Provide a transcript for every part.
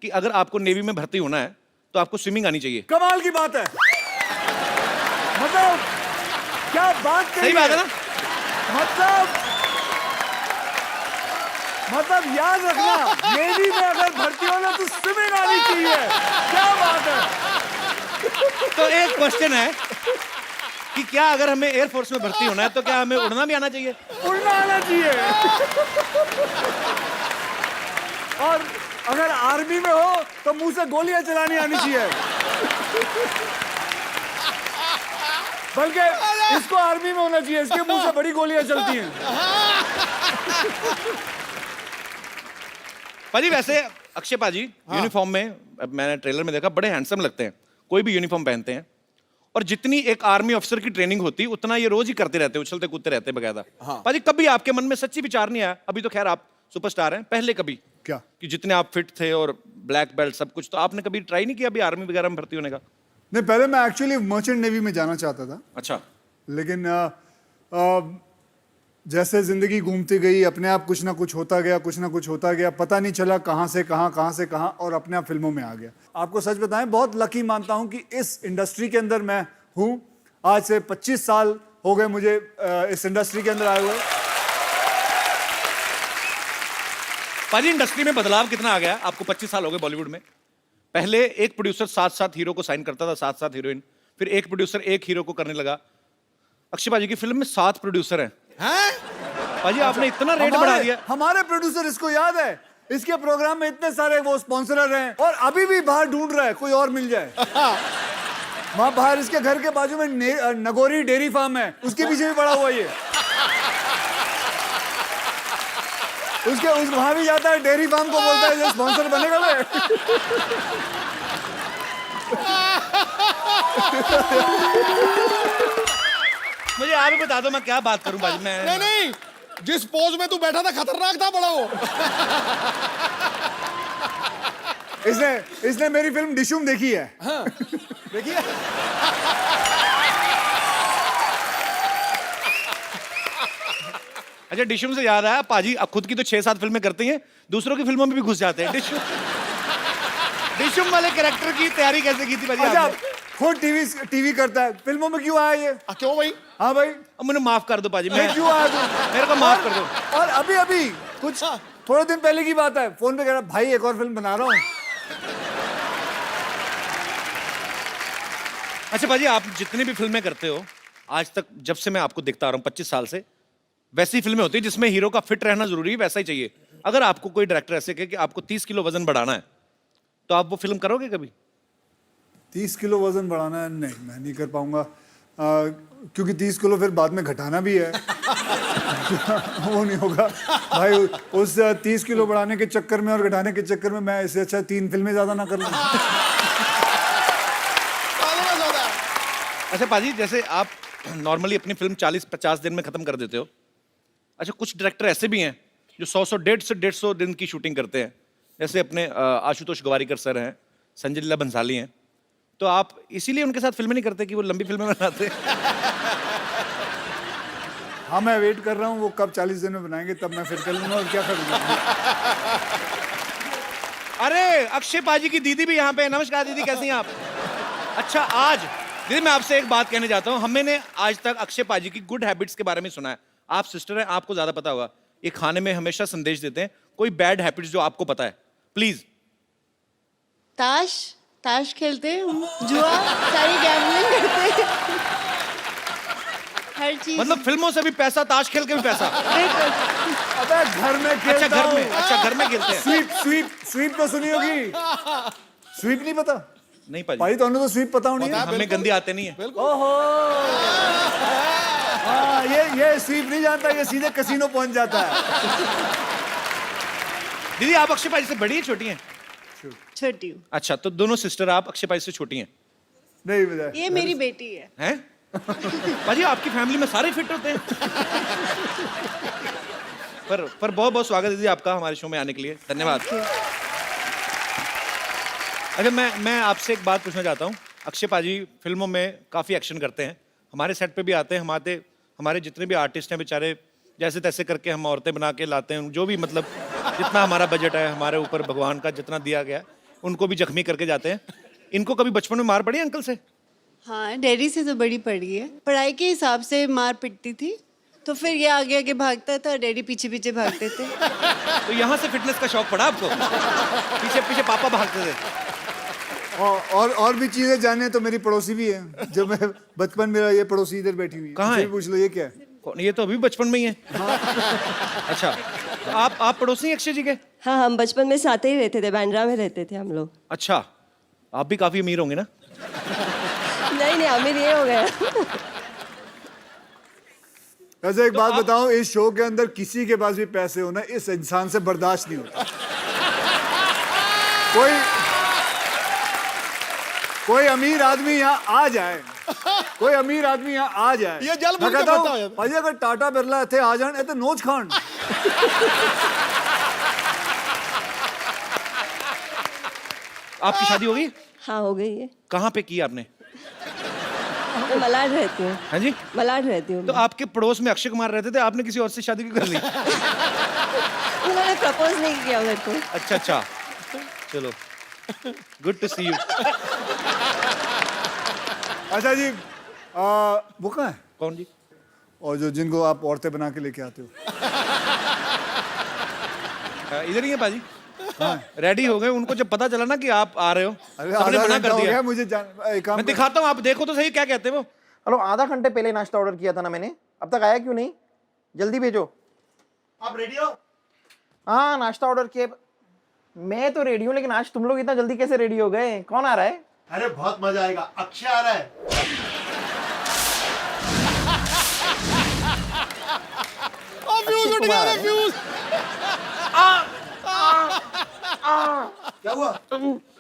कि अगर आपको नेवी में भर्ती होना है तो आपको स्विमिंग आनी चाहिए। कमाल की बात है। मतलब क्या बात कही सही बात है ना? मतलब याद रखना, नेवी में अगर भर्ती होना तो स्विमिंग आनी चाहिए। क्या बात है। तो एक क्वेश्चन है कि क्या अगर हमें एयरफोर्स में भर्ती होना है तो क्या हमें उड़ना भी आना चाहिए? उड़ना आना चाहिए। और अगर आर्मी में हो तो मुंह से गोलियां चलानी आनी चाहिए। बल्कि इसको आर्मी में होना चाहिए, इसके मुंह से बड़ी गोलियां चलती हैं। पाजी वैसे अक्षय पाजी यूनिफॉर्म में, अब मैंने ट्रेलर में देखा, बड़े हैंडसम लगते हैं, कोई भी यूनिफॉर्म पहनते हैं। और जितनी एक आर्मी अफसर की ट्रेनिंग होती उतना ये रोज ही करते रहते, उछलते कूदते रहते बकायदा। पाजी कभी आपके मन में सच्ची विचार नहीं आया, अभी तो खैर आप सुपरस्टार हैं, पहले कभी क्या कि जितने आप फिट थे और ब्लैक बेल्ट सब कुछ, तो आपने कभी ट्राई नहीं किया अभी आर्मी वगैरह में भर्ती होने का? नहीं, पहले मैं एक्चुअली मर्चेंट नेवी में जाना चाहता था, अच्छा। लेकिन जैसे जिंदगी घूमती गई, अपने आप कुछ ना कुछ होता गया, कुछ ना कुछ होता गया, पता नहीं चला कहाँ से कहाँ, और अपने आप फिल्मों में आ गया। आपको सच बताएं, बहुत लकी मानता हूं कि इस इंडस्ट्री के अंदर मैं हूं। आज से 25 साल हो गए मुझे इस इंडस्ट्री के अंदर आए हुए। पाजी इंडस्ट्री में बदलाव कितना आ गया? आपको 25 साल हो गए बॉलीवुड में। पहले एक प्रोड्यूसर 7-7 हीरो को साइन करता था, 7-7 हीरोइन, फिर एक प्रोड्यूसर एक हीरो को करने लगा। अक्षय पाजी की फिल्म में 7 प्रोड्यूसर हैं। पाजी आपने इतना रेट बढ़ा दिया। हमारे प्रोड्यूसर, इसको याद है, इसके प्रोग्राम में इतने सारे वो स्पॉन्सरर हैं, और अभी भी बाहर ढूंढ रहा है कोई और मिल जाए। वहां बाहर इसके घर के बाजू में नगोरी डेयरी फार्म है, उसके पीछे भी पड़ा हुआ ये। वहां भी जाता है, डेयरी फार्म को बोलता है ये स्पॉन्सर बनेगा मैं। मुझे आप ही बता दो मैं क्या बात करूं पाजी। मैं नहीं, जिस पोज में तू बैठा था खतरनाक था बड़ा वो। इसने मेरी फिल्म डिशुम देखी है। हाँ, देखिए। अच्छा, डिशुम से याद आया, पाजी खुद की तो 6-7 फिल्में करते हैं, दूसरों की फिल्मों में भी घुस जाते हैं। डिशुम वाले कैरेक्टर की तैयारी कैसे की थी पाजी अच्छा, आपने? खुद टीवी करता है, फिल्मों में क्यों आया ये? क्यों भाई? हाँ भाई, अब मुझे माफ कर दो पाजी, मैं क्यों आया तू? मेरे को माफ कर दो। और अभी कुछ थोड़े दिन पहले की बात है, फोन पे कह रहा भाई एक और फिल्म बना रहा हूँ। अच्छा पाजी, आप जितनी भी फिल्में करते हो आज तक, जब से मैं आपको देखता आ रहा हूँ 25 साल से, वैसी फिल्में होती है जिसमें हीरो का फिट रहना जरूरी है, वैसा ही चाहिए। अगर आपको कोई डायरेक्टर ऐसे कहे कि आपको 30 किलो वजन बढ़ाना है, तो आप वो फिल्म करोगे कभी? 30 किलो वजन बढ़ाना है? नहीं, मैं नहीं कर पाऊंगा, क्योंकि 30 किलो फिर बाद में घटाना भी है। वो नहीं होगा भाई, उस 30 किलो बढ़ाने के चक्कर में और घटाने के चक्कर में मैं इससे अच्छा 3 फिल्में ज्यादा ना कर लूं। अच्छा पाजी, जैसे आप नॉर्मली अपनी फिल्म 40-50 दिन में खत्म कर देते हो। अच्छा, कुछ डायरेक्टर ऐसे भी हैं जो 100 150 दिन की शूटिंग करते हैं, जैसे अपने आशुतोष गवारीकर सर हैं, संजय लीला भंसाली हैं। तो आप इसीलिए उनके साथ फिल्में नहीं करते कि वो लंबी फिल्में बनाते हैं? हाँ, मैं वेट कर रहा हूँ वो कब 40 दिन में बनाएंगे, तब मैं फिर कर लूंगा, और क्या करूंगा। अरे अक्षय पाजी की दीदी भी यहाँ पे। नमस्कार दीदी, कैसी हैं आप? अच्छा, आज दीदी मैं आपसे एक बात कहने जाता हूँ। हमने आज तक अक्षय पाजी की गुड हैबिट्स के बारे में सुना है, आप सिस्टर हैं, आपको ज्यादा पता होगा। ये खाने में हमेशा संदेश देते हैं, कोई बैड हैबिट्स जो आपको पता है, प्लीज। ताश खेलते हैं, जुआ, सारी गैम्बलिंग करते हैं, हर चीज। मतलब फिल्मों से भी पैसा, ताश खेल के भी पैसा? अबे घर में खेलता अच्छा, घर हूँ। में, अच्छा घर में खेलते हैं। स्वीप तो सुनी होगी। स्वीप नहीं पता? नहीं पाजी, भाई तो स्वीप पता होनी है। हमें गंदी आते नहीं है। ओहो, हाँ, ये स्वीप नहीं जानता, ये सीधे कसीनो पहुंच जाता है। दीदी आप अक्षय पाजी से बड़ी हैं छोटी हैं? छोटी हूँ। अच्छा, तो दोनों सिस्टर आप अक्षय पाजी से छोटी हैं? नहीं बता, ये मेरी बेटी है। हैं? पाजी आपकी फैमिली में सारे फिट होते हैं। पर बहुत बहुत स्वागत है दीदी आपका हमारे शो में आने के लिए, धन्यवाद। अच्छा, मैं आपसे एक बात पूछना चाहता हूँ। अक्षय पाजी फिल्मों में काफी एक्शन करते हैं, हमारे सेट पे भी आते हैं, हमारे जितने भी आर्टिस्ट हैं बेचारे जैसे तैसे करके हम औरतें बना के लाते हैं, जो भी मतलब जितना हमारा बजट है, हमारे ऊपर भगवान का जितना दिया गया, उनको भी जख्मी करके जाते हैं। इनको कभी बचपन में मार पड़ी है अंकल से? हाँ, डैडी से तो बड़ी पड़ी है। पढ़ाई के हिसाब से मार पिटती थी, तो फिर ये आगे आगे भागता था, डैडी पीछे पीछे भागते थे। तो यहाँ से फिटनेस का शौक पड़ा आपको? पीछे पीछे पापा भागते थे। और भी चीजें जाने तो मेरी पड़ोसी भी है, जो मैं बचपन में ये पड़ोसी इधर बैठी हुई है। कहाँ है? इनसे भी पूछ लो ये क्या है। कौन? ये तो अभी बचपन में ही है। अच्छा, तो आप पड़ोसी हैं अक्षय जी के? हाँ, हम बचपन में साथ ही रहते थे, बांद्रा में रहते थे हम लोग। अच्छा, आप भी काफी अमीर होंगे ना? नहीं, अमीर ये हो गया। वैसे एक बात बताऊं, इस शो के अंदर किसी के पास भी पैसे होना इस इंसान से बर्दाश्त नहीं होता। कोई अमीर आदमी यहाँ आ जाए, कोई अमीर आदमी यहाँ आ जाए, ये जल मैं बुझ के कहता हूं, बैठा हो जाता। भाई अगर टाटा बिरला इतने आ जाए तो नोच खान। आपकी शादी हो गई? हाँ, हो गई है। कहाँ पे की आपने? मैं मलाड रहती हूँ। हाँ जी? मलाड रहती हूँ। तो आपके पड़ोस में अक्षय कुमार रहते थे, आपने किसी और से शादी क्यों कर ली? उन्होंने प्रपोज नहीं किया मेरे को। अच्छा, चलो, गुड टू सी यू। अच्छा जी, वो कहाँ है? कौन जी? और जो जिनको आप औरतें बना के लेके आते हो, इधर ही है पाजी। रेडी हो गए, उनको जब पता चला ना कि आप आ रहे हो, अरे सबने आधा मना घंटा कर हो दिया। गया मुझे एक काम मैं कर- दिखाता हूँ, आप देखो तो सही क्या कहते हैं वो। हेलो, आधा घंटे पहले नाश्ता ऑर्डर किया था ना मैंने, अब तक आया क्यों नहीं? जल्दी भेजो। आप रेडी हो? हाँ, नाश्ता ऑर्डर किया। मैं तो रेडी हूँ, लेकिन आज तुम लोग इतना जल्दी कैसे रेडी हो गए? कौन आ रहा है? अरे बहुत मजा आएगा, अक्षय आ रहा है। फ्यूज उठ गया, अरे फ्यूज। क्या हुआ?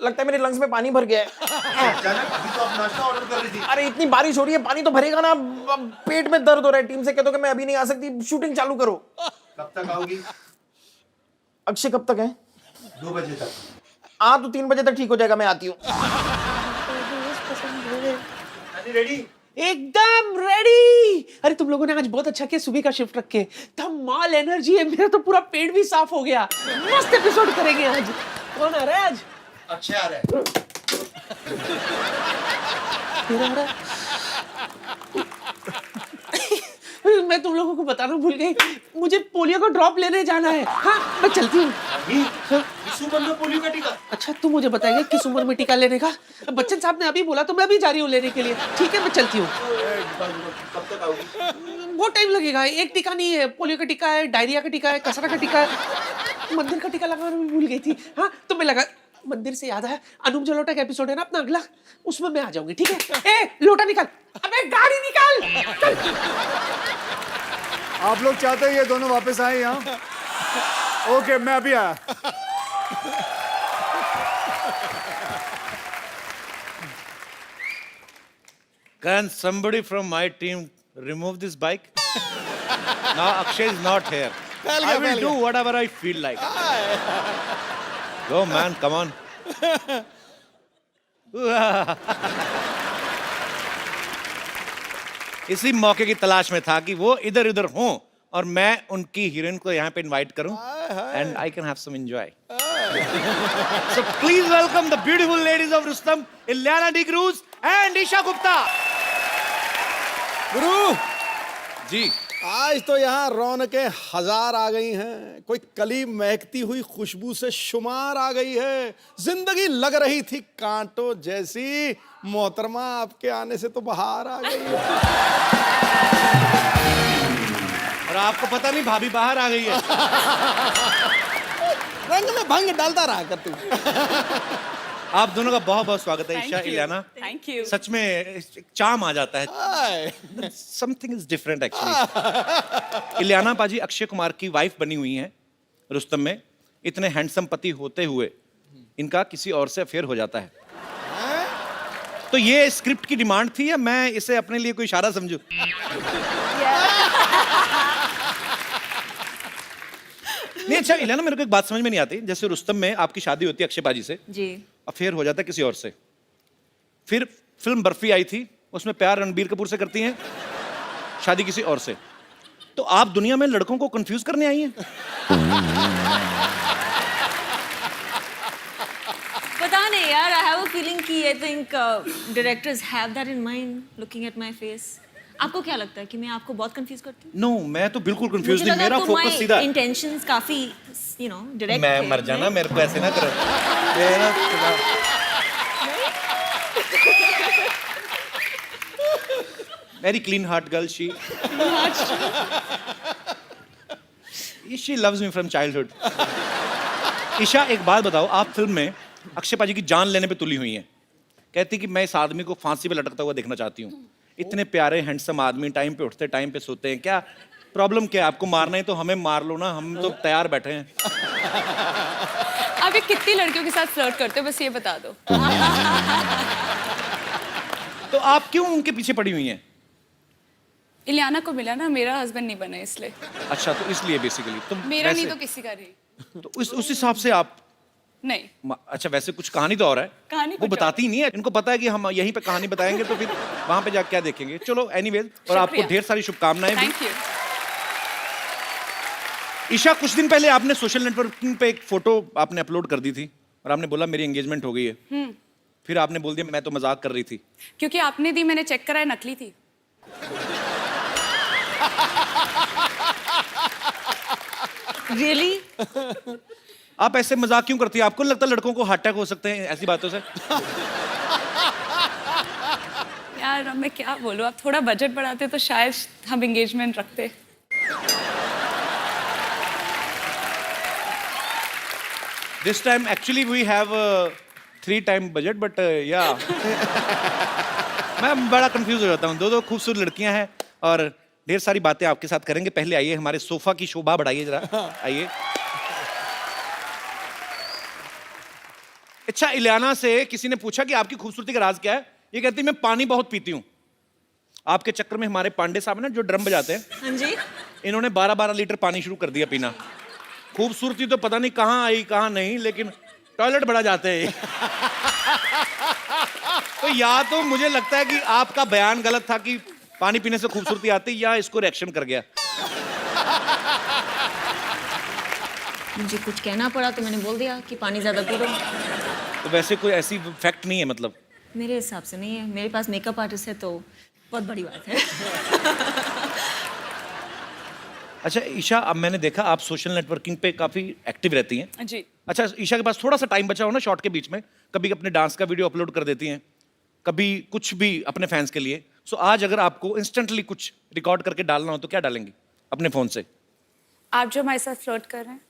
लगता है मेरे लंग्स में पानी भर गया है। अभी तो आप नाश्ता ऑर्डर कर रही थी। अरे इतनी बारिश हो रही है, पानी तो भरेगा ना। अब पेट में दर्द हो रहा है। टीम से कह दो कि मैं अभी नहीं आ सकती, शूटिंग चालू करो। कब तक आओगी? अक्षय कब तक है? 2 बजे तक। हाँ, तो 3 बजे तक ठीक हो जाएगा, मैं आती हूँ। रेडी? एकदम रेडी। अरे तुम लोगों ने आज बहुत अच्छा किया, सुबह का शिफ्ट रख के। धमाल एनर्जी है, मेरा तो पूरा पेट भी साफ हो गया। मस्त एपिसोड करेंगे आज। कौन आ रहा है आज? अक्षय आ रहा है। तेरा आ रहा है? मैं तुम लोगों को बताना भूल गई, मुझे पोलियो का ड्रॉप लेने जाना है। हाँ, मैं चलती हूँ। इस उम्र में पोलियो का टीका? अच्छा, तू मुझे बताएगा किस उम्र में टीका लेने का? बच्चन साहब ने अभी बोला तो मैं अभी जा रही हूँ लेने के लिए। ठीक है, मैं चलती हूँ। कब तक आओगी? बहुत टाइम लगेगा। एक टीका नहीं है, पोलियो का टीका है, डायरिया का टीका है, कसरा का टीका है, मंदिर का टीका लगाना भी भूल गई थी। हाँ, तो मैं लगा। मंदिर से याद है, अनूप जलोटा का एपिसोड है ना अपना अगला, उसमें मैं आ जाऊंगी। ठीक है? ए, लोटा निकाल, अबे गाड़ी निकाल। आप लोग चाहते हैं ये दोनों वापस आए यहाँ? ओके, मैं अभी आया। Can somebody from my team remove this bike? Now Akshay is not here. I will do whatever I feel like. Go man, come on. इसी मौके की तलाश में था कि वो इधर उधर हों और मैं उनकी हीरोइन को यहाँ पे इनवाइट करूं and I can have some enjoy. So please welcome the beautiful ladies of Rustom, Ilyana D'Cruz and Isha Gupta. गुरु, जी, आज तो यहाँ रौनकें हजार आ गई हैं। कोई कली महकती हुई खुशबू से शुमार आ गई है। जिंदगी लग रही थी कांटों जैसी, मोहतरमा आपके आने से तो बाहर आ गई। और आपको पता नहीं भाभी बाहर आ गई है। रंग में भंग डालता रहा कर तू। आप दोनों का बहुत बहुत स्वागत है ईशा, इलियाना। Thank you. सच में एक चार्म आ जाता है। Hi. Something is different actually. Ileana पाजी अक्षय कुमार की वाइफ बनी हुई हैं रुस्तम में। इतने हैंडसम पति होते हुए इनका किसी और से अफेयर हो जाता है। तो ये स्क्रिप्ट की डिमांड थी या मैं इसे अपने लिए कोई इशारा समझूं? नहीं, अच्छा इलियाना, मेरे को एक बात समझ में नहीं आती। जैसे रुस्तम में आपकी शादी होती है अक्षय पाजी से, जी। अफेयर हो जाता है किसी और से। फिर फिल्म बर्फी आई थी, उसमें प्यार रणबीर कपूर से करती हैं, शादी किसी और से। तो आप दुनिया में लड़कों को कंफ्यूज करने आई हैं? पता पता नहीं यार, I have a feeling कि I think directors have that in mind looking at my face. आपको क्या लगता है कि मैं आपको बहुत कंफ्यूज करती हूँ? नो मैं तो बिल्कुल कंफ्यूज मुझे नहीं, लगा मेरा फोकस सीधा तुम्हारे intentions काफी direct मैं थे। मर जाना, मेरे को ऐसे ना करो। ये ना very clean heart girl she loves me from childhood. Isha एक बात बताओ, आप फिल्म में अक्षय पाजी की जान लेने पे तुली हुई हैं, कहती कि मैं इस आदमी को फांसी पे लटकता हुआ देखना चाहती हूँ। इतने प्यारे हैंडसम आदमी, टाइम पे उठते टाइम पे सोते हैं, क्या प्रॉब्लम क्या है? आपको मारना है तो हमें मार लो ना, हम तो तैयार बैठे हैं। आप ये कितनी लड़कियों के साथ फ्लर्ट करते हो, बस ये बता दो। तो आप क्यों उनके पीछे पड़ी हुई हैं? इलियाना को मिला ना, मेरा हस्बैंड नहीं बना इसलिए। अच्छा, तो इसलिए बेसिकली तो मेरा नहीं वैसे- तो किसी का नहीं। तो उस हिसाब से आप नहीं, अच्छा, वैसे कुछ कहानी तो और है, कहानी वो कुछ बताती ही नहीं है। इनको पता है कि हम यहीं पे कहानी बताएंगे तो फिर वहां पे जाके क्या देखेंगे। चलो एनीवेज, और आपको शुक्रिया। ढेर सारी शुभकामनाएं भी। Thank you. ईशा, कुछ दिन पहले आपने सोशल नेटवर्किंग पे एक फोटो आपने अपलोड कर दी थी और आपने बोला मेरी एंगेजमेंट हो गई है। फिर आपने बोल दिया मैं तो मजाक कर रही थी। क्योंकि आपने दी, मैंने चेक कराया, नकली थी। Really? आप ऐसे मजाक क्यों करती है? आपको नहीं लगता लड़कों को हार्ट अटैक हो सकते हैं ऐसी बातों से? यार अब मैं क्या बोलूँ, आप थोड़ा बजट बढ़ाते तो शायद हम एंगेजमेंट रखते। This time actually we have 3 times budget, but yeah. मैं बड़ा कंफ्यूज हो जाता हूँ। दो खूबसूरत लड़कियां हैं और ढेर सारी बातें आपके साथ करेंगे। पहले आइए, हमारे सोफा की शोभा बढ़ाइए जरा, आइए। अच्छा, इलियाना से किसी ने पूछा कि आपकी खूबसूरती का राज क्या है? ये कहती मैं पानी बहुत पीती हूँ। आपके चक्कर में हमारे पांडे साहब ना, जो ड्रम बजाते हैं, हाँ जी। इन्होंने 12-12 लीटर पानी शुरू कर दिया पीना। खूबसूरती तो पता नहीं कहाँ आई कहाँ नहीं, लेकिन टॉयलेट बड़ा जाते हैं। तो या तो मुझे लगता है कि आपका बयान गलत था कि पानी पीने से खूबसूरती आती, या इसको रिएक्शन कर गया। मुझे कुछ कहना पड़ा तो मैंने बोल दिया कि पानी ज्यादा पी लो। तो वैसे कोई ऐसी फैक्ट नहीं है मतलब? मेरे हिसाब से नहीं है, मेरे पास मेकअप आर्टिस्ट है तो बहुत बड़ी बात है। अच्छा ईशा, अब मैंने देखा आप सोशल नेटवर्किंग पे काफी एक्टिव रहती हैं। जी। अच्छा, ईशा के पास थोड़ा सा टाइम बचा हो ना शॉर्ट के बीच में, कभी अपने डांस का वीडियो अपलोड कर देती हैं, कभी कुछ भी अपने फैंस के लिए। सो आज अगर आपको इंस्टेंटली कुछ रिकॉर्ड करके डालना हो तो क्या डालेंगी अपने फोन से? आप जो हमारे साथ फ्लर्ट कर रहे हैं।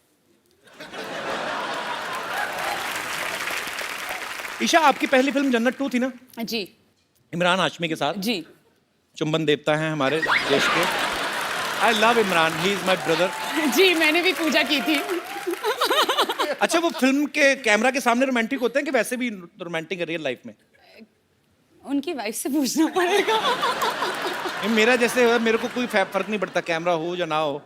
ईशा, आपकी पहली फिल्म जन्नत 2 थी ना, जी। इमरान हाशमी के साथ? जी। चुंबन देवता हैं हमारे देश के। I love Imran, he is my brother. जी, मैंने भी पूजा की थी। अच्छा, वो फिल्म के कैमरा के सामने रोमांटिक होते हैं कि वैसे भी रोमांटिक है रियल लाइफ में? उनकी वाइफ से पूछना पड़ेगा। ये मेरा जैसे है, मेरे को कोई फर्क नहीं पड़ता कैमरा हो या ना हो,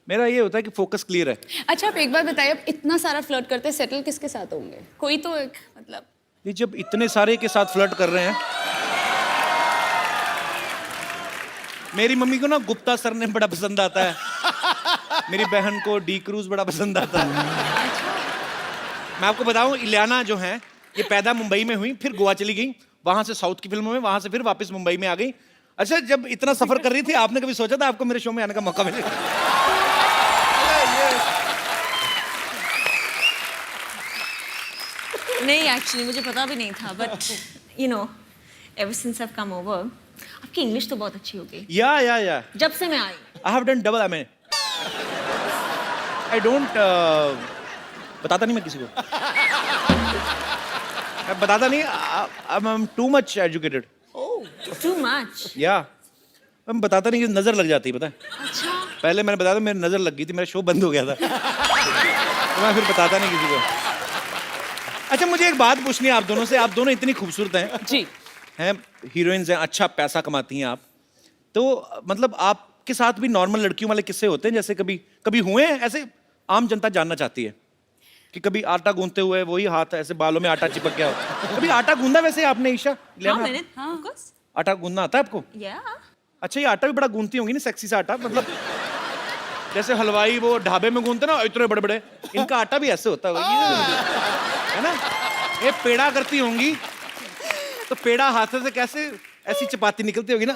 मेरा ये होता है कि फोकस क्लियर है। अच्छा, आप एक बात बताइए, आप इतना सारा फ्लर्ट करते हैं, सेटल किसके साथ होंगे? कोई तो एक मतलब। ये जब इतने सारे के साथ फ्लर्ट कर रहे हैं, मेरी मम्मी को ना गुप्ता सर ने बड़ा पसंद आता है, मेरी बहन को डी क्रूज बड़ा पसंद आता है। मैं आपको बताऊं, इलियाना जो है ये पैदा मुंबई में हुई, फिर गोवा चली गई, वहां से साउथ की फिल्मों में, वहां से फिर वापस मुंबई में आ गई। अच्छा, जब इतना सफर कर रही थी, आपने कभी सोचा था आपको मेरे शो में आने का मौका मिलेगा? नहीं, एक्चुअली मुझे पता भी नहीं था, but you know ever since I have come over, आपकी इंग्लिश तो बहुत अच्छी हो गई या जब से मैं आई। I have done double MA. I don't बताता नहीं मैं किसी को, मैं बताता नहीं। I am too much educated. Too much? या मैं बताता नहीं कि नजर लग जाती है, पता है? अच्छा। पहले मैंने बताया था, मेरी नजर लग गई थी, मेरा शो बंद हो गया था। तो मैं फिर बताता नहीं किसी को। अच्छा, मुझे एक बात पूछनी है आप दोनों से। आप दोनों इतनी खूबसूरत हैं, जी। हैं हीरोइंस हैं, अच्छा पैसा कमाती हैं आप, तो मतलब आपके साथ भी नॉर्मल लड़कियों वाले किस्से होते हैं? जैसे कभी कभी हुए हैं ऐसे? आम जनता जानना चाहती है कि कभी आटा गूंथते हुए वही हाथ ऐसे बालों में आटा चिपक गया हो। कभी आटा गूंदा वैसे आपने ईशा? हाँ, मैंने of course। आटा गूंदना आता है आपको? या अच्छा, ये आटा भी बड़ा गूंथती होंगी ना, सेक्सी सा आटा, मतलब जैसे हलवाई वो ढाबे में गूंथते ना इतने बड़े बड़े, इनका आटा भी ऐसे होता है ना? ये पेड़ा करती होंगी तो पेड़ा हाथ से कैसे ऐसी चपाती निकलती होगी ना।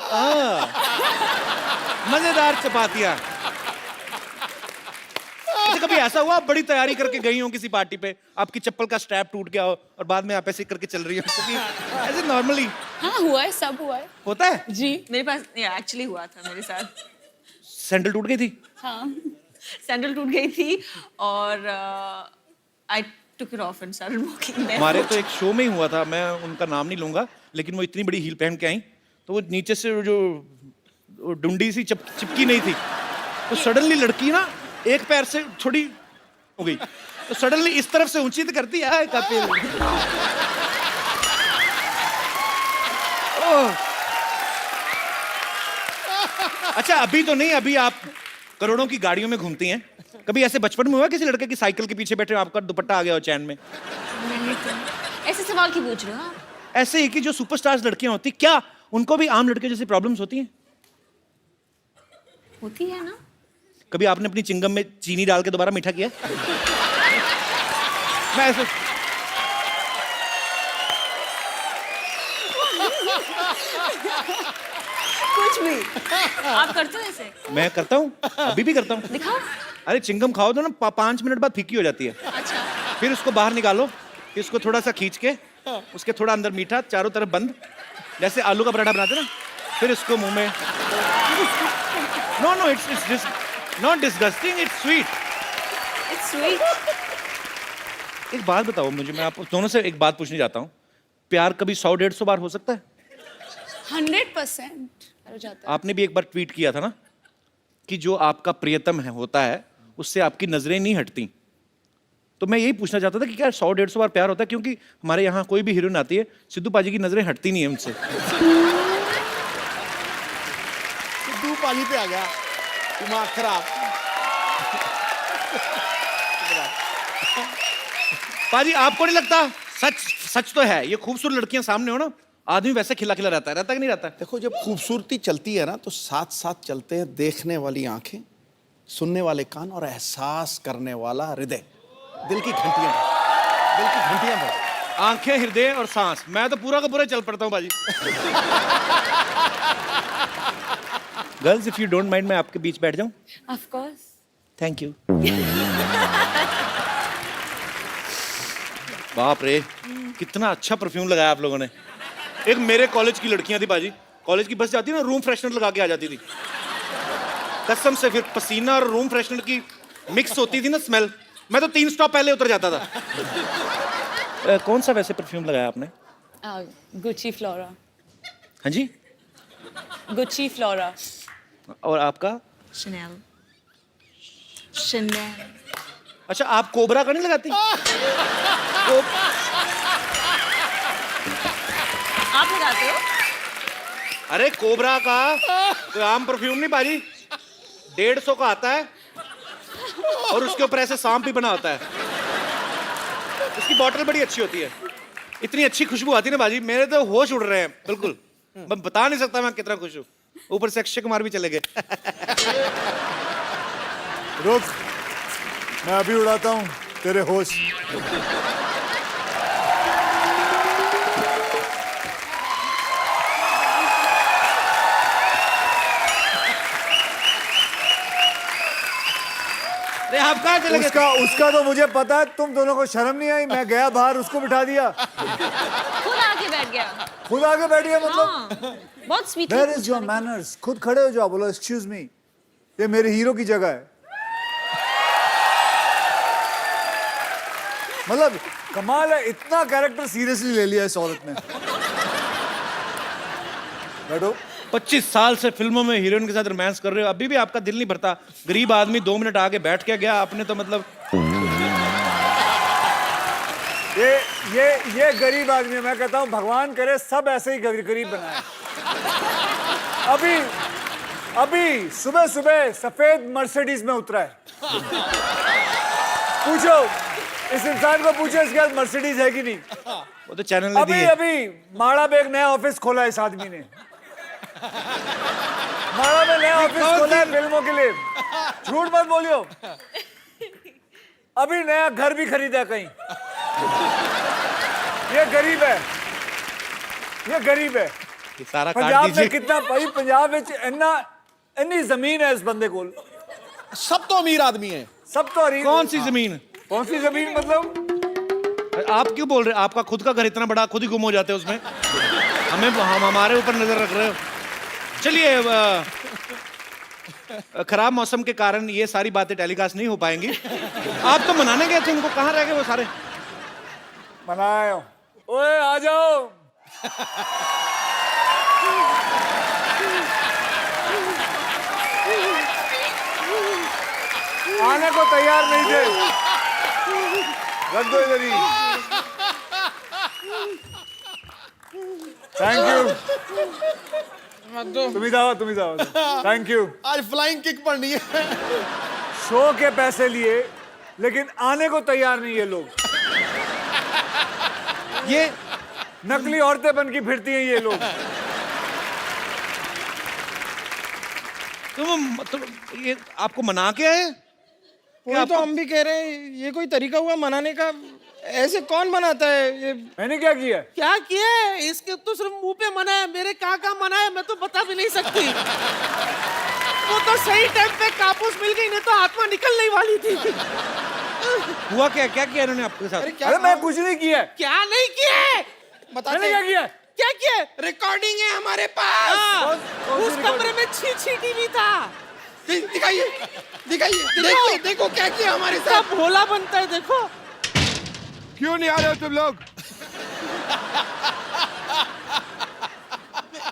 मजेदार चपातियां। अच्छा, कभी ऐसा हुआ आप बड़ी तैयारी करके गई हो किसी पार्टी पे, आपकी चप्पल का स्ट्रैप टूट गया हो और बाद में आप ऐसे करके चल रही हो? ऐसे नॉर्मली हाँ हुआ है, सब हुआ है होता है। जी। मेरे पास एक्चुअली हुआ था मेरे साथ। सैंडल टूट गई थी? हाँ सैंडल टूट गई थी और I took it off and started walking. हमारे तो एक शो में ही हुआ था, मैं उनका नाम नहीं लूंगा, लेकिन वो इतनी बड़ी हील पहन के आई तो वो नीचे से जो डुंडी सी चिपकी नहीं थी, तो सडनली लड़की ना एक पैर से थोड़ी हो गई, तो सडनली इस तरफ से ऊंची तो करती है कपिल। अच्छा अभी तो नहीं, अभी आप करोड़ों की गाड़ियों में घूमती हैं। कभी ऐसे बचपन में हुआ किसी लड़के की साइकिल के पीछे बैठे हो, आपका दुपट्टा आ गया हो चैन में? नहीं तो ऐसे सवाल क्यों पूछ रहे हो आप? ऐसे ही कि जो सुपरस्टार्स लड़कियां होती, क्या उनको भी आम लड़के जैसी प्रॉब्लम्स होती हैं? होती है ना। कभी आपने अपनी चिंगम में चीनी डाल के दोबारा मीठा किया? मैं ऐसे कुछ भी आप करते हो ऐसे? मैं करता हूँ, अभी भी करता हूँ। दिखाओ। अरे चिंगम खाओ तो ना 5 मिनट बाद फीकी हो जाती है। अच्छा। फिर उसको बाहर निकालो, फिर उसको थोड़ा सा खींच के, उसके थोड़ा अंदर मीठा, चारों तरफ बंद, जैसे आलू का पराठा बनाते ना, फिर इसको मुंह में। No no, it's not disgusting, it's sweet. It's sweet. एक बात बताओ मुझे, मैं आप दोनों से एक बात पूछने जाता हूँ, प्यार कभी 100-150 बार हो सकता है? 100% हो जाता है। आपने भी एक बार ट्वीट किया था ना कि जो आपका प्रियतम है होता है उससे आपकी नजरें नहीं हटती, तो मैं यही पूछना चाहता था कि क्या 100-150 बार प्यार होता है? क्योंकि हमारे यहाँ कोई भी हीरोइन आती है, सिद्धू पाजी की नजरें हटती नहीं है उनसे। सिद्धू पाजी पे आ गया दिमाग खराब। पाजी आपको नहीं लगता? सच तो है, ये खूबसूरत लड़कियां सामने हो ना, आदमी वैसे खिला खिला रहता है कि नहीं रहता है? देखो जब खूबसूरती चलती है ना तो साथ साथ चलते हैं देखने वाली आंखें, सुनने वाले कान और एहसास करने वाला हृदय। दिल की घंटियां बज। आंखें, हृदय और सांस, मैं तो पूरा का पूरा चल पड़ता हूँ बाजी। Girls if you don't mind, मैं आपके बीच बैठ जाऊं? Of course. Thank you. बाप रे, कितना अच्छा परफ्यूम लगाया आप लोगों ने। एक मेरे कॉलेज की लड़कियां थी बाजी, कॉलेज की बस जाती ना, रूम फ्रेशनर लगा के आ जाती थी कसम से। फिर पसीना और रूम फ्रेशनर की मिक्स होती थी ना स्मेल, मैं तो 3 स्टॉप पहले उतर जाता था। कौन सा वैसे परफ्यूम लगाया आपने? Gucci Flora. हाँ जी? Gucci Flora. और आपका? शनेल। शनेल। अच्छा, आप कोबरा का नहीं लगाती? आप लगाते हो? अरे कोबरा का कोई आम परफ्यूम नहीं बाजी, 150 का आता है और उसके ऊपर ऐसे सांप भी बना होता है। उसकी बॉटल बड़ी अच्छी होती है, इतनी अच्छी खुशबू आती है ना बाजी, मेरे तो होश उड़ रहे हैं बिल्कुल। मैं बता नहीं सकता मैं कितना खुश हूँ। ऊपर से अक्षय कुमार भी चले गए। रुक, मैं अभी उड़ाता हूँ तेरे होश। अरे आप कहाँ चले गए? उसका तो मुझे पता है, तुम दोनों को शर्म नहीं आई? मैं गया बाहर, उसको बिठा दिया, खुद आके बैठ गया। खुद आगे बैठ गया। मतलब हाँ, बहुत sweet. Where is your manners? खुद खड़े हो जाओ, बोलो एक्सक्यूज मी, ये मेरे हीरो की जगह है। मतलब कमाल है, इतना कैरेक्टर सीरियसली ले लिया इस औरत ने। बैठो। 25 साल से फिल्मों में हीरोइन के साथ रोमांस कर रहे हो, अभी भी आपका दिल नहीं भरता? गरीब आदमी 2 मिनट आगे बैठ के गया, आपने तो मतलब। ये गरीब आदमी, मैं कहता हूँ भगवान करे सब ऐसे ही गरीब बनाए। अभी सुबह सुबह सफेद मर्सिडीज में उतरा है। पूछो इस इंसान को, पूछो इसके पास मर्सिडीज है कि नहीं। वो तो चैनल ने दी है। अभी माड़ा में एक नया ऑफिस खोला है इस आदमी ने। माड़ा में नया ऑफिस खोला है फिल्मों के लिए, झूठ मत बोलियो। अभी नया घर भी खरीदा कहीं। ये गरीब है, ये गरीब है। ये सारा काट पंजाब में दीजिए। कितना भाई, पंजाब में इन्नी जमीन है इस बंदे को, सब तो अमीर आदमी है। सब तो अरीब। कौन सी जमीन? कौन सी जमीन मतलब? आप क्यों बोल रहे हैं? आपका खुद का घर इतना बड़ा, खुद ही गुम हो जाते हैं उसमें। हम हमारे ऊपर नजर रख रहे हो। चलिए, खराब मौसम के कारण ये सारी बातें टेलीकास्ट नहीं हो पाएंगी। आप तो मनाने गए थे उनको, कहाँ रह गए वो सारे? मनाओ, ओए आ जाओ। आने को तैयार नहीं थे, रख दो इधर ही। Thank you. तुम ही जाओ, तुम ही जाओ। Thank you. आज फ्लाइंग किक पड़नी है। शो के पैसे लिए लेकिन आने को तैयार नहीं ये लोग। ये नकली औरतें बन के फिरती हैं ये लोग। तुम ये आपको मना के आए? वही तो हम भी कह रहे हैं, ये कोई तरीका हुआ मनाने का? ऐसे कौन मनाता है ये? मैंने क्या किया? क्या किया है? इसके तो सिर्फ मुंह पे मना है, मेरे कहाँ मना है मैं तो बता भी नहीं सकती। वो तो सही टाइम पे कापूस मिल गई, नहीं तो आत्मा निकलने वाली थी। हुआ क्या? क्या किया इन्होंने आपके साथ? अरे मैं कुछ नहीं किया। क्या नहीं किया है? मैंने क्या किया? क्या किया है? रिकॉर्डिंग है हमारे पास। उस कमरे में छी टीवी था। दिखाइए, दिखाइए, देखो देखो क्या किया हमारे सब भोला बनता है, देखो। क्यों नहीं आ रहे हो तुम लोग?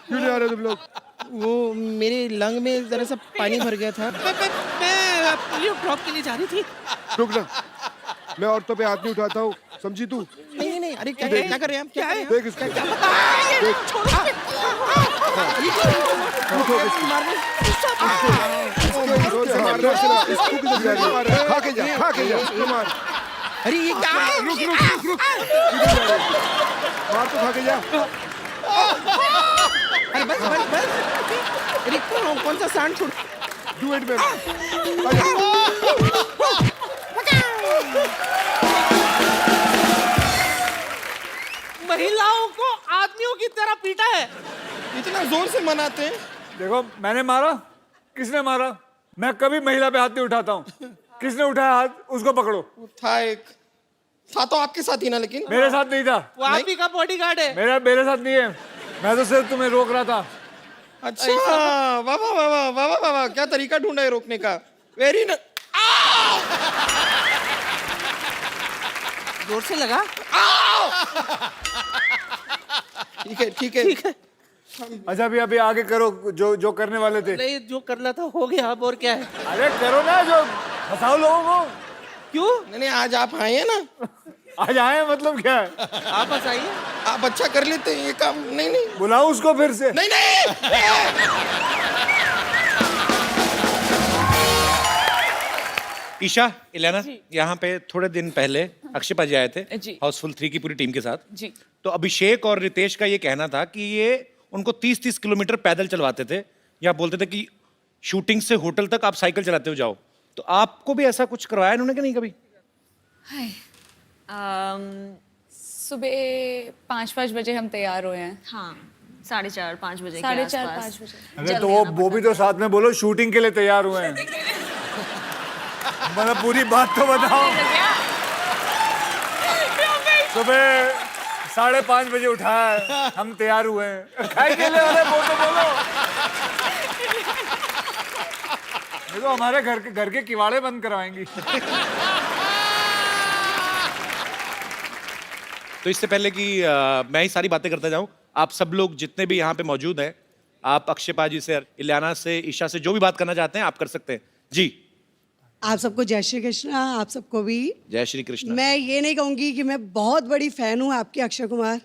क्यों नहीं आ रहे हो तुम लोग? वो मेरे लंग में जरा सा पानी भर गया था। मैं पोलियो ड्रॉप के लिए जा रही थी। रुक ना, मैं औरतों पे हाथ नहीं उठाता हूँ, समझी तू? नहीं नहीं, अरे क्या क्या कर रहे हैं हम? क्या है? देख इसको। खा के जा, खा के जा, मार। अरे ये क्या है? रुक रुक रुक रुक, मार तो खा के जा। अरे बस बस बस। अरे कौन सा सांड छोड़? Do it man. महिलाओं को आदमियों की तरह पीटा है। इतना जोर से मनाते हैं। देखो, मैंने मारा? किसने मारा? मैं कभी महिला पे हाथ नहीं उठाता हूँ। किसने उठाया हाथ, उसको पकड़ो। था एक, था तो आपके साथ ही ना, लेकिन मेरे साथ नहीं था। वो आप ही का बॉडीगार्ड है। मेरे साथ नहीं है। मैं तो सिर्फ तुम्हें रोक रहा था। अच्छा, वाह वाह वाह वाह वाह वाह वाह, क्या तरीका ढूंढा है रोकने का। वेरी न जोर से लगा। ठीक है ठीक है ठीक है। अच्छा, अभी आगे करो जो जो करने वाले थे। नहीं, जो करना था हो गया, अब और क्या है? अरे करो ना, जो फंसाओ लोगों को। क्यों? नहीं आज आप आए हैं ना, आज आए मतलब क्या है? आप बताइए। आप अच्छा कर लेते हैं ये काम। नहीं नहीं बुलाओ उसको फिर से। नहीं नहीं। ईशा, इलियाना, यहाँ पे थोड़े दिन पहले अक्षय पाजी आए थे जी। हाउसफुल 3 की पूरी टीम के साथ। जी। तो अभिषेक और रितेश का ये कहना था कि ये उनको 30-30 किलोमीटर पैदल चलवाते थे, या बोलते थे कि शूटिंग से होटल तक आप साइकिल चलाते हो जाओ। तो आपको भी ऐसा कुछ करवाया इन्होंने कि नहीं कभी? हाय, सुबह 5 बजे हम तैयार हुए हैं। हाँ, 4:30-5 बजे के 4:30 आसपास। 5 बजे। अरे तो वो भी तो साथ में बोलो, शूटिंग के लिए तैयार हुए हैं। मतलब पूरी बात तो बताओ। सुबह 5:30 बजे उठाया है, हम तैयार हुए हैं। खाई के लिए वाले वो तो बोलो। ये तो हमारे घर के किवाड़े बंद करवाएंगी। तो इससे पहले कि मैं ही सारी बातें करता जाऊं, आप सब लोग जितने भी यहाँ पे मौजूद हैं, आप अक्षय पाजी से, इलियाना से, ईशा से जो भी बात करना चाहते हैं आप कर सकते हैं। जी। आप सबको जय श्री कृष्ण। आप सबको भी जय श्री कृष्ण। मैं ये नहीं कहूँगी कि मैं बहुत बड़ी फ़ैन हूँ आपके अक्षय कुमार,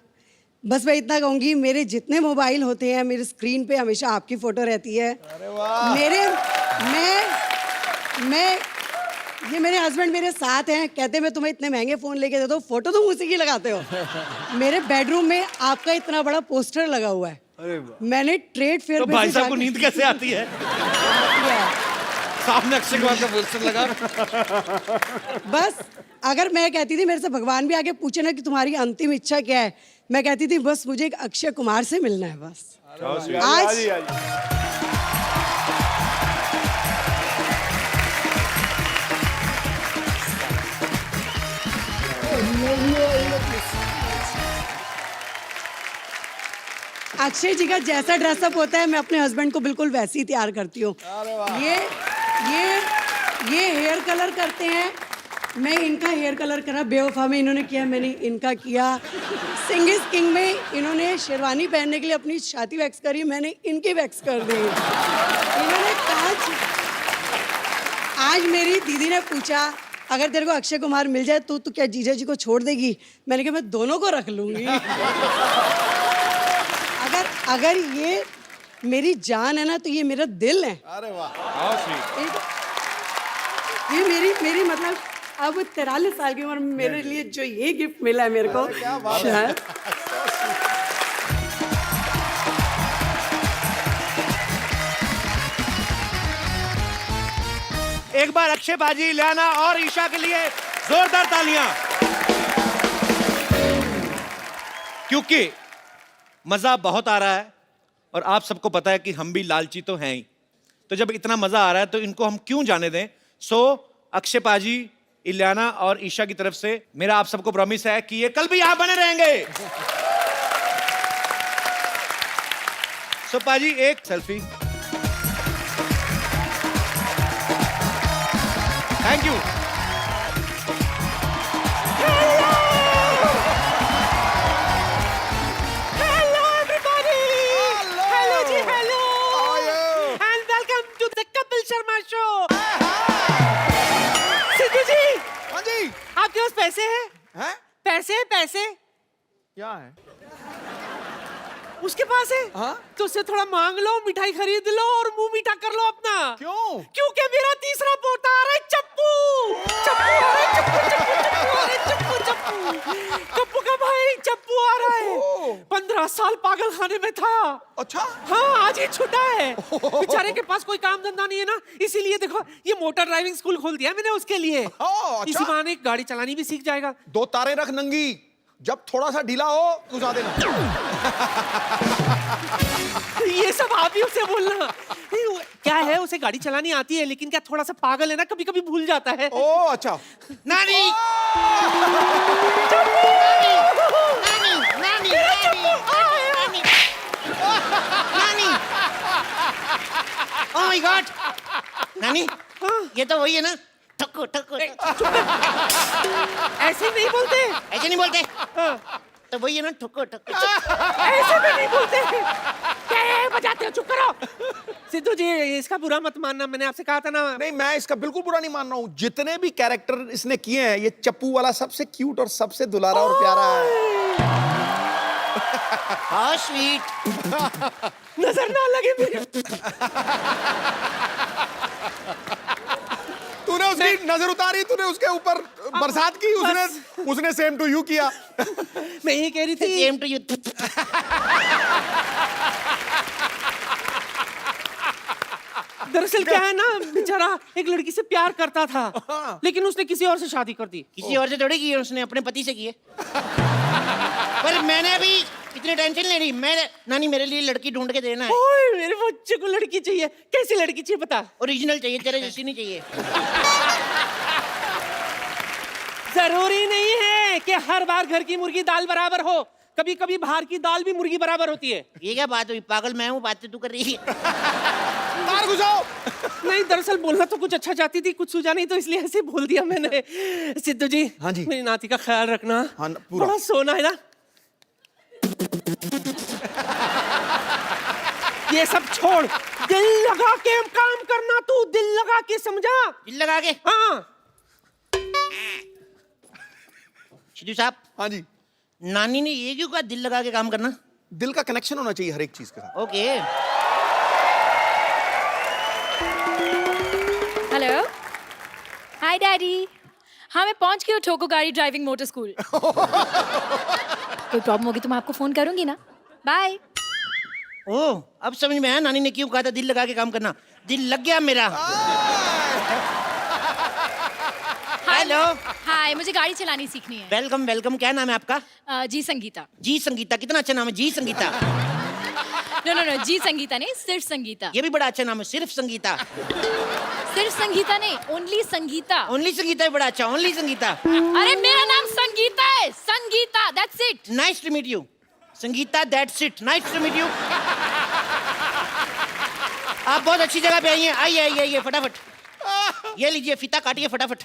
बस मैं इतना कहूँगी मेरे जितने मोबाइल होते हैं मेरे स्क्रीन पे हमेशा आपकी फ़ोटो रहती है। मेरे हस्बैंड मेरे साथ हैं, कहते हैं मैं तुम्हें इतने महंगे फ़ोन लेके देता हूँ, फ़ोटो तुम उसी की लगाते हो। मेरे बेडरूम में आपका इतना बड़ा पोस्टर लगा हुआ है। मैंने ट्रेड फेयर तो भाई साहब को नींद कैसे आती है? सामने अक्षय कुमार का पोस्टर लगा। बस अगर मैं कहती थी मेरे से भगवान भी आके पूछे ना कि तुम्हारी अंतिम इच्छा क्या है, मैं कहती थी बस मुझे एक अक्षय कुमार से मिलना है बस। आज अक्षय जी का जैसा ड्रेसअप होता है मैं अपने हस्बैंड को बिल्कुल वैसे ही तैयार करती हूँ। ये हेयर कलर करते हैं, मैं इनका हेयर कलर करा, बेवफा में इन्होंने किया, मैंने इनका किया। सिंग इज किंग में इन्होंने शेरवानी पहनने के लिए अपनी छाती वैक्स करी, मैंने इनकी वैक्स कर दी। इन्होंने आज मेरी दीदी ने पूछा अगर तेरे को अक्षय कुमार मिल जाए तो तू क्या जीजा जी को छोड़ देगी? मैंने कहा मैं दोनों को रख लूंगी। अगर ये मेरी जान है ना तो ये मेरा दिल है। अरे वाह, ये मेरी मतलब अब 43 साल की उम्र में मेरे लिए जो ये गिफ्ट मिला है मेरे को, क्या बात है। एक बार अक्षय बाजी, इलियाना और ईशा के लिए जोरदार तालियां, क्योंकि मजा बहुत आ रहा है और आप सबको पता है कि हम भी लालची तो हैं ही। तो जब इतना मजा आ रहा है तो इनको हम क्यों जाने दें। सो अक्षय पाजी, इलियाना और ईशा की तरफ से मेरा आप सबको प्रॉमिस है कि ये कल भी यहां बने रहेंगे। सो पाजी एक सेल्फी। Thank you. आपके पास पैसे हैं? पैसे क्या है? उसके पास है? हाँ? तो उससे थोड़ा मांग लो, मिठाई खरीद लो और मुंह मीठा कर लो अपना। क्यों? क्योंकि मेरा तीसरा पोता आ रहा है, चप्पू आ रहा है, चप्पू का भाई चप्पू आ रहा है। 15 साल पागल खाने में था। अच्छा। हाँ, आज ही छूटा है। बेचारे के पास कोई काम धंधा नहीं है ना, इसीलिए देखो ये मोटर ड्राइविंग स्कूल खोल दिया मैंने उसके लिए। अच्छा। इसी बहाने गाड़ी चलानी भी सीख जाएगा। 2 तारे रख नंगी, जब थोड़ा सा ढीला हो घुसा देना। ये सब आप ही उसे बोलना। क्या है, उसे गाड़ी चलानी आती है लेकिन क्या थोड़ा सा पागल है ना, कभी कभी भूल जाता है। ओ अच्छा। नानी ओह माय गॉड, नानी ये तो वही है ना, ठक्को ठक्को। ऐसे नहीं बोलते, ऐसे नहीं बोलते। तो वही है ना, ठक्को ठक्को। ऐसे भी नहीं बोलते। क्या बजाते हो, चुप करो। सिद्धू जी इसका बुरा मत मानना, मैंने आपसे कहा था ना। नहीं, मैं इसका बिल्कुल बुरा नहीं मान रहा हूँ। जितने भी कैरेक्टर इसने किए हैं, ये चप्पू वाला सबसे क्यूट और सबसे दुलारा और प्यारा है। How sweet. नजर ना लगे मेरे। तूने उसकी नजर उतारी, तूने उसके ऊपर बरसात की, उसने सेम टू यू किया। मैं ये कह रही थी, सेम टू यू। दरअसल क्या है ना, बेचारा एक लड़की से प्यार करता था लेकिन उसने किसी और से शादी कर दी। किसी और से थोड़ी की है, उसने अपने पति से की है। पर मैंने अभी इतनी टेंशन नहीं ली। मैं नानी मेरे लिए लड़की ढूंढ के देना है। ओए मेरे बच्चे को लड़की चाहिए। कैसी लड़की चाहिए बता? ओरिजिनल चाहिए, तेरे जैसी नहीं चाहिए। जरूरी नहीं है कि हर बार घर की मुर्गी दाल बराबर हो, कभी कभी बाहर की दाल भी मुर्गी बराबर होती है। ये क्या बात हुई? पागल मैं हूँ, बात तू कर रही है। मार घुसाओ। नहीं, दरअसल बोलना तो कुछ अच्छा चाहती थी, कुछ सूझा नहीं तो इसलिए ऐसे बोल दिया मैंने। सिद्धू जी, हाँ जी, मेरी नाती का ख्याल रखना। हाँ, पूरा। बड़ा सोना है ना। ये सब छोड़, दिल लगा के काम करना। तू दिल लगा के, समझा? दिल लगा के? हाँ। सिद्धू साहब। हाँ जी। नानी ने ये क्यों कहा दिल लगा के काम करना? दिल का कनेक्शन होना चाहिए हर एक चीज के साथ। ओके। हेलो, हाय डैडी। हाँ मैं पहुंच गई हूँ ठोको गाड़ी ड्राइविंग मोटर स्कूल। कोई प्रॉब्लम होगी तो मैं आपको फोन करूंगी ना। बाय। ओह, अब समझ में आया नानी ने क्यों कहा था दिल लगा के काम करना। दिल लग गया मेरा। हेलो। हाय, मुझे गाड़ी चलानी सीखनी है। वेलकम वेलकम, क्या नाम है आपका? जी संगीता। जी संगीता, कितना अच्छा नाम है, जी संगीता। नो नो नो, जी संगीता नहीं, सिर्फ संगीता। ये भी बड़ा अच्छा नाम है, सिर्फ संगीता। सिर्फ संगीता नहीं, ओनली संगीता। ओनली संगीता है बड़ा अच्छा, ओनली संगीता। अरे मेरा नाम संगीता है, Sangeeta, that's it. Nice to meet you Sangeeta, that's it, nice to meet you. आप बहुत अच्छी जगह पे आई हैं, आइए आइए आइए फटाफट। ये लीजिए फीता काटिए फटाफट।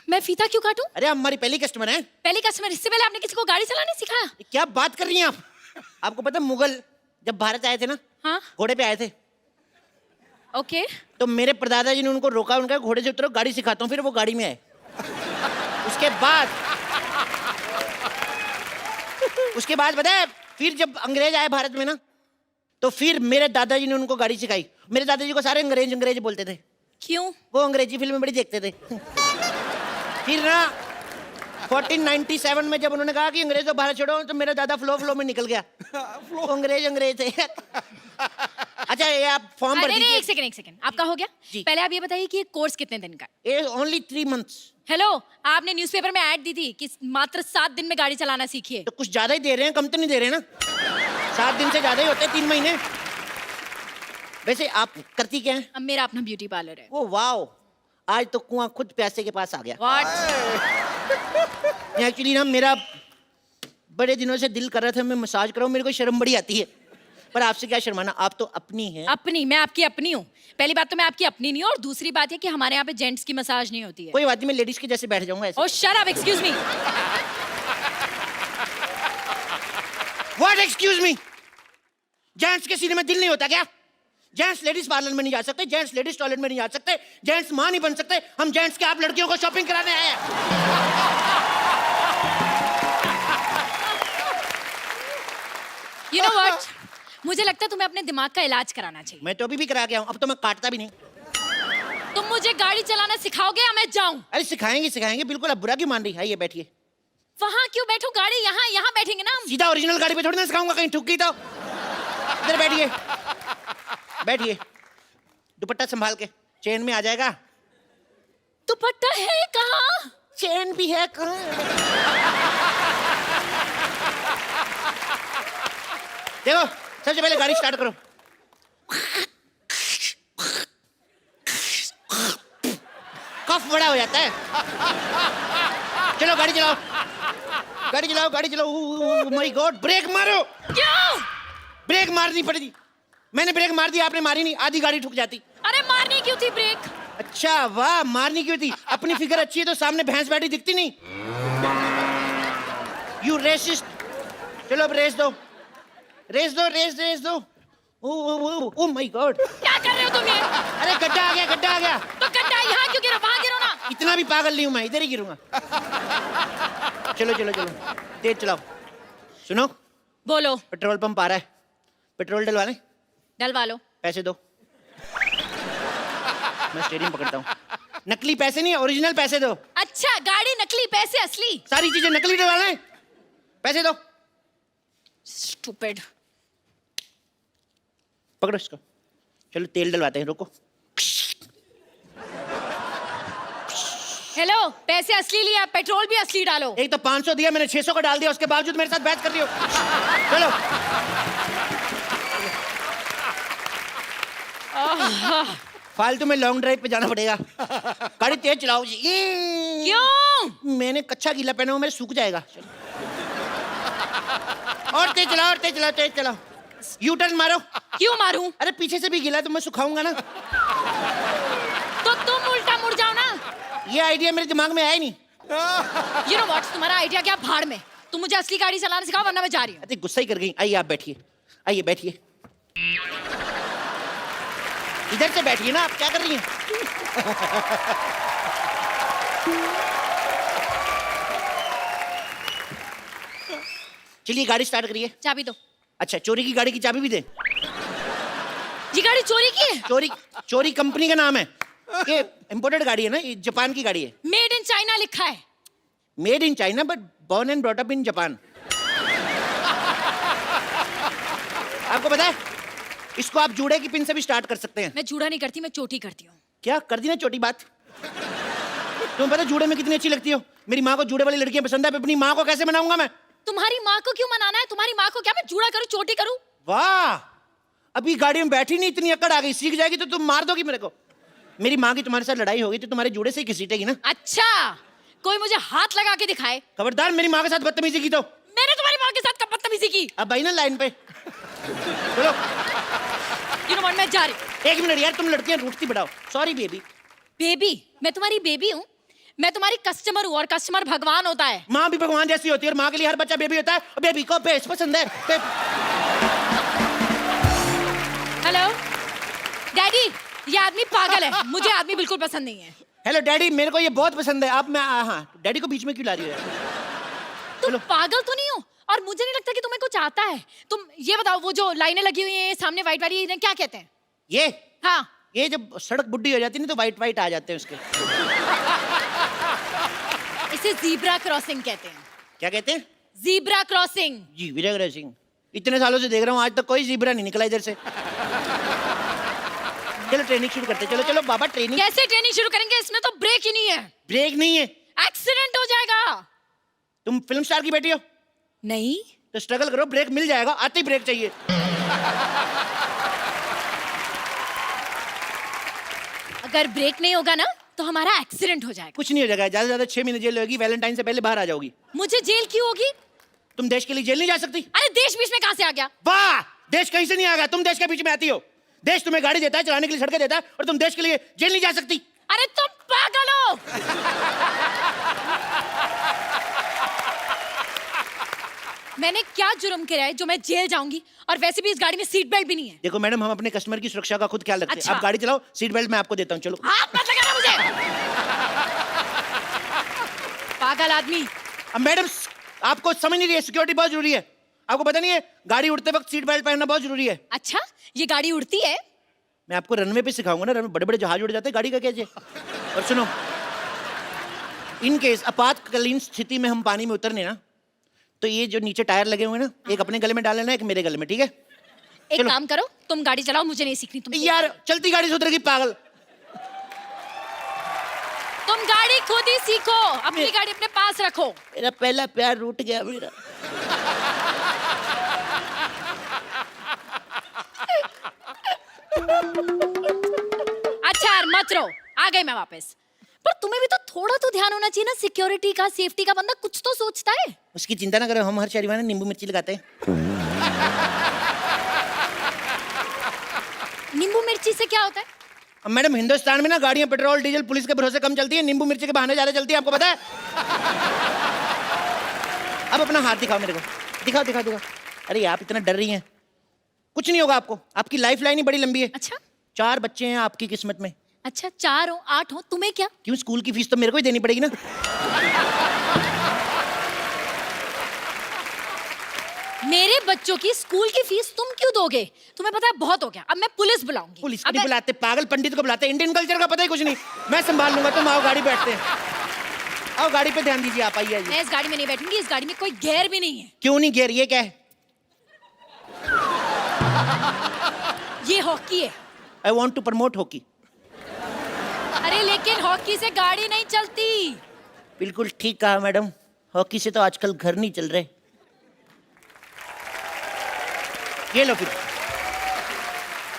मैं फीता क्यों काटूं? अरे आप हमारी पहली कस्टमर हैं। पहली कस्टमर, इससे पहले आपने किसी को गाड़ी चलाने सिखाया? क्या बात कर रही हैं आप? आपको पता है मुगल जब भारत आए थे ना, हाँ घोड़े पे आए थे, ओके। तो मेरे परदादा जी ने उनको रोका, उनका घोड़े से उतरो, गाड़ी सिखाता हूँ, फिर वो गाड़ी में आए। उसके बाद पता है, फिर जब अंग्रेज आए भारत में ना, तो फिर मेरे दादाजी ने उनको गाड़ी सिखाई। मेरे दादाजी को सारे अंग्रेज अंग्रेज बोलते थे। क्यों? वो अंग्रेजी फिल्में बड़ी देखते थे। फिर ना 1497 में जब उन्होंने कहा कि अंग्रेजों भारत छोड़ो, तो मेरा दादा फ्लो में निकल गया। वो अंग्रेज थे। अच्छा ये आप फॉर्म भर नहीं, दीजिए। एक सेकंड, आपका हो गया? जी। पहले आप ये बताइए कि ये कोर्स कितने दिन का है? ये ओनली 3 months। हेलो, आपने न्यूज़पेपर में ऐड दी थी कि मात्र 7 दिन में गाड़ी चलाना सीखिए। तो कुछ ज्यादा ही दे रहे हैं, कम तो नहीं दे रहे ना। 7 दिन से ज्यादा ही होते हैं, 3 महीने। वैसे आप करती क्या हैं? अब मेरा अपना ब्यूटी पार्लर है। ओ वाओ, आज तो कुआं खुद प्यासे के पास आ गया। व्हाट? एक्चुअली ना मेरा बड़े दिनों से दिल कर रहा था मैं मसाज कराऊं, मेरे को शर्म बड़ी आती है, पर आपसे क्या शर्माना, आप तो अपनी हैं। अपनी? मैं आपकी अपनी हूँ? पहली बात तो मैं आपकी अपनी नहीं हूँ, और दूसरी बात है कि हमारे यहाँ पे जेंट्स की मसाज नहीं होती है। कोई बात नहीं, मैं लेडीज के जैसे बैठ जाऊंगा ऐसे। Oh shut up, excuse me. What excuse me? Gents के सीने में दिल नहीं होता क्या? जेंट्स लेडीज पार्लर में नहीं जा सकते, जेंट्स लेडीज टॉयलेट में नहीं जा सकते, जेंट्स मां नहीं बन सकते। हम जेंट्स के आप लड़कियों को शॉपिंग कराने आए हैं। यू नो व्हाट, मुझे लगता है तुम्हें अपने दिमाग का इलाज कराना चाहिए। मैं तो अभी भी करा के आऊं, अब तो मैं काटता भी नहीं। तुम मुझे गाड़ी चलाना सिखाओगे या मैं जाऊं? अरे सिखाएंगे सिखाएंगे, बिल्कुल। अब बुरा क्यों मान रही है? ये बैठिए। वहां क्यों बैठो? गाड़ी यहाँ यहाँ बैठेंगे ना हम। सीधा ओरिजिनल गाड़ी पे थोड़ी ना सिखाऊंगा, कहीं ठुक गई तो। इधर बैठिए बैठिए, दुपट्टा संभाल के, चेन में आ जाएगा। दुपट्टा है कहाँ? चेन भी है कहाँ? देखो, सबसे पहले गाड़ी स्टार्ट करो। कफ बड़ा हो जाता है। चलो गाड़ी चलाओ, गाड़ी चलाओ, गाड़ी चलाओ। माय गॉड, ब्रेक मारो। क्यों? ब्रेक मारनी पड़ेगी। मैंने ब्रेक मार दी, आपने मारी नहीं, आधी गाड़ी ठुक जाती। अरे मारनी क्यों थी ब्रेक? अच्छा वाह, मारनी क्यों थी? अपनी फिगर अच्छी है तो सामने भैंस बैठी दिखती नहीं। You racist. चलो अब रेस दो, रेस दो, रेस दो। ओ माय गॉड, क्या कर रहे हो तुम ये? अरे गड्ढा आ गया, गड्ढा आ गया। तो गड्ढा यहाँ क्यों गिरो? वहां गिरो ना। इतना भी पागल नहीं हूं मैं, इधर ही गिरूंगा। चलो चलो चलो, तेज चलाओ। सुनो, बोलो। पेट्रोल पंप आ रहा है, पेट्रोल डलवा लें? डलवा लो। पैसे दो। मैं स्टीयरिंग पकड़ता हूँ। नकली पैसे नहीं, ओरिजिनल पैसे दो। अच्छा, गाड़ी नकली, पैसे असली। सारी चीजें नकली डलवा लें, पैसे दो। स्टूपिड। पकड़ो इसको। चलो तेल डलवाते हैं, रुको। हेलो, पैसे असली लिया, पेट्रोल भी असली डालो। एक तो 500 दिया मैंने, 600 का डाल दिया, उसके बावजूद मेरे साथ बहस कर रही हो। चलो। फालतू में लॉन्ग ड्राइव पे जाना पड़ेगा। गाड़ी तेज चलाओ जी। क्यों? मैंने कच्चा गीला पहना हुआ, मेरे सूख जाएगा। और तेज चलाओ, और तेज चलाओ, तेज चलाओ। यू टर्न मारो। क्यों मारूं? अरे पीछे से भी गीला तो मैं सुखाऊंगा ना। तो तुम उल्टा मुड़ जाओ ना। ये आइडिया मेरे दिमाग में आया ही नहीं। यू नो व्हाट, तुम्हारा आइडिया क्या भाड़ में। तुम मुझे असली गाड़ी चलाना सिखाओ, वरना मैं जा रही हूँ। अरे गुस्सा ही कर गई। आइए आप बैठिए, आइए बैठिए। इधर से बैठिए ना, आप क्या कर रही हैं? चलिए गाड़ी स्टार्ट करिए। चाबी दो। अच्छा, चोरी की गाड़ी की चाबी भी दे? ये गाड़ी चोरी की है? चोरी, चोरी कंपनी का नाम है। ये इंपोर्टेड गाड़ी है ना, ये जापान की गाड़ी है। मेड इन चाइना लिखा है। Made in China but born and brought up in Japan. आपको पता है, इसको आप जूड़े की पिन से भी स्टार्ट कर सकते हैं। मैं जूड़ा नहीं करती, मैं चोटी करती हूँ। क्या कर दी ना छोटी बात? तुम्हें पता जूड़े में कितनी अच्छी लगती हो? मेरी माँ को जूड़े वाली लड़कियां पसंद है, अपनी माँ को कैसे मनाऊंगा मैं? तुम्हारी माँ को क्यों मनाना है? तुम्हारी माँ को क्या मैं जूड़ा करूँ, चोटी करूँ? वाह, अभी गाड़ी में बैठी नहीं इतनी अकड़ आ गई, सीख जाएगी तो तुम मार दोगी मेरे को। मेरी माँ की तुम्हारे साथ लड़ाई होगी तो तुम्हारे जूड़े से ही घसीटेगी ना। अच्छा, कोई मुझे हाथ लगा के दिखाए। खबरदार मेरी माँ के साथ बदतमीजी की तो। मैंने तुम्हारी माँ के साथ कब बदतमीजी की? अब आई ना लाइन पे। चलो You know what, मैं जा रही। 1 मिनट यार, तुम लड़कियां रूठती बढ़ाओ। Sorry baby. बेबी? मैं तुम्हारी बेबी हूँ? मैं तुम्हारी कस्टमर हूँ और कस्टमर भगवान होता है। माँ भी भगवान जैसी होती है और माँ के लिए हर बच्चा बेबी होता है और बेबी को बेस पसंद है। हेलो डैडी, ये आदमी पागल है, मुझे आदमी बिल्कुल पसंद नहीं है। हेलो डैडी, मेरे को ये बहुत पसंद है। अब मैं हाँ, डैडी को बीच में क्यों ला रही हो? तुम पागल तो नहीं हो? और मुझे नहीं लगता कि तुम्हें कुछ आता है। तुम ये बताओ, वो जो लाइनें लगी हुई हैं सामने वाइट वाली, इन्हें क्या कहते हैं? ये हाँ, ये जब सड़क बुड्ढी हो जाती है ना तो वाइट वाइट आ जाते हैं उसके। इसे जीब्रा क्रॉसिंग कहते हैं। क्या कहते हैं? Zebra crossing. जी विजय सिंह, इतने सालों से देख रहा हूँ, आज तक कोई जीब्रा नहीं निकला इधर से। चलो ट्रेनिंग शुरू करते। चलो चलो बाबा ट्रेनिंग। कैसे ट्रेनिंग शुरू करेंगे? इसमें तो ब्रेक ही नहीं है। ब्रेक नहीं है? एक्सीडेंट हो जाएगा। तुम फिल्म स्टार की बेटी हो? नहीं तो स्ट्रगल करो, ब्रेक मिल जाएगा। आते ही ब्रेक चाहिए। अगर ब्रेक नहीं होगा ना तो हमारा एक्सीडेंट हो जाएगा। कुछ नहीं हो जाएगा, ज्यादा से ज्यादा 6 महीने जेल होगी, वैलेंटाइन से पहले बाहर आ जाओगी। मुझे जेल क्यों होगी? तुम देश के लिए जेल नहीं जा सकती? अरे देश बीच में कहाँ से आ गया? वाह, देश कहीं से नहीं आ गया, तुम देश के बीच में आती हो। देश तुम्हें गाड़ी देता है, चलाने के लिए सड़कें देता है, और तुम देश के लिए जेल नहीं जा सकती। अरे तुम पागल हो। मैंने क्या जुर्म किया है जो मैं जेल जाऊंगी? और वैसे भी इस गाड़ी में सीट बेल्ट भी नहीं है। देखो मैडम, हम अपने कस्टमर की सुरक्षा का खुद ख्याल रखते हैं। अच्छा। आप गाड़ी चलाओ, सीट बेल्ट मैं आपको देता हूँ। चलो। हाथ मत लगाना मुझे। पागल आदमी। अब मैडम आपको समझ नहीं रही है, सिक्योरिटी बहुत जरूरी है। आपको पता नहीं है, गाड़ी उड़ते वक्त सीट बेल्ट पहनना बहुत जरूरी है। अच्छा, ये गाड़ी उड़ती है? मैं आपको रनवे पे सिखाऊंगा ना, रनवे बड़े बड़े जहाज उड़ जाते हैं, गाड़ी का कैसे। और सुनो, इन केस आपातकालीन स्थिति में हम पानी में उतरने ना, तो ये जो नीचे टायर लगे हुए हैं ना, एक अपने गले में डाल लेना, एक मेरे गले में, ठीक है? एक काम करो, तुम गाड़ी चलाओ, मुझे नहीं सीखनी। तुम यार चलती गाड़ी से उतरेगी पागल। तुम गाड़ी खुद ही सीखो, अपनी गाड़ी अपने पास रखो। मेरा पहला प्यार रूठ गया मेरा। अच्छा यार मत रो, आ गई मैं वापस। पर तुम्हें भी तो थोड़ा तो ध्यान होना चाहिए ना, सिक्योरिटी का, सेफ्टी का। बंदा कुछ तो सोचता है। उसकी चिंता ना करो, हम हर शनिवार नींबू मिर्ची लगाते हैं। नींबू मिर्ची से क्या होता है? अब मैडम हिंदुस्तान में ना गाड़ियां पेट्रोल डीजल पुलिस के भरोसे कम चलती है, नींबू मिर्ची के बहाने ज्यादा चलती है, आपको पता है? अब अपना हाथ दिखाओ मेरे को, दिखाओ दिखाओ दिखाओ। अरे आप इतना डर रही हैं, कुछ नहीं होगा आपको, आपकी लाइफ लाइन ही बड़ी लंबी है। अच्छा 4 बच्चे हैं आपकी किस्मत में। अच्छा, 4 हो 8 हो, तुम्हें क्या? क्यों, स्कूल की फीस तो मेरे को ही देनी पड़ेगी ना। मेरे बच्चों की स्कूल की फीस तुम क्यों दोगे? तुम्हें पता है बहुत हो गया, अब मैं पुलिस बुलाऊंगी। पुलिस को नहीं बुलाते, पागल पंडित को बुलाते। इंडियन कल्चर का पता ही कुछ नहीं, मैं संभाल लूंगा। तुम आओ गाड़ी बैठते हैं, आओ गाड़ी पे ध्यान दीजिए। आप आइए। मैं इस गाड़ी में नहीं बैठूंगी, इस गाड़ी में कोई गियर भी नहीं है। क्यों नहीं गियर, ये क्या है? ये हॉकी है। I want to promote hockey. अरे लेकिन हॉकी से गाड़ी नहीं चलती। बिल्कुल ठीक कहा मैडम, हॉकी से तो आजकल घर नहीं चल रहे। ये लो फिर,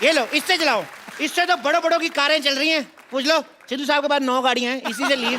ये लो, इससे चलाओ। इससे तो बड़ों बड़ों की कारें चल रही हैं। पूछ लो सिद्धू साहब के पास 9 गाड़ियां हैं, इसी से लिए।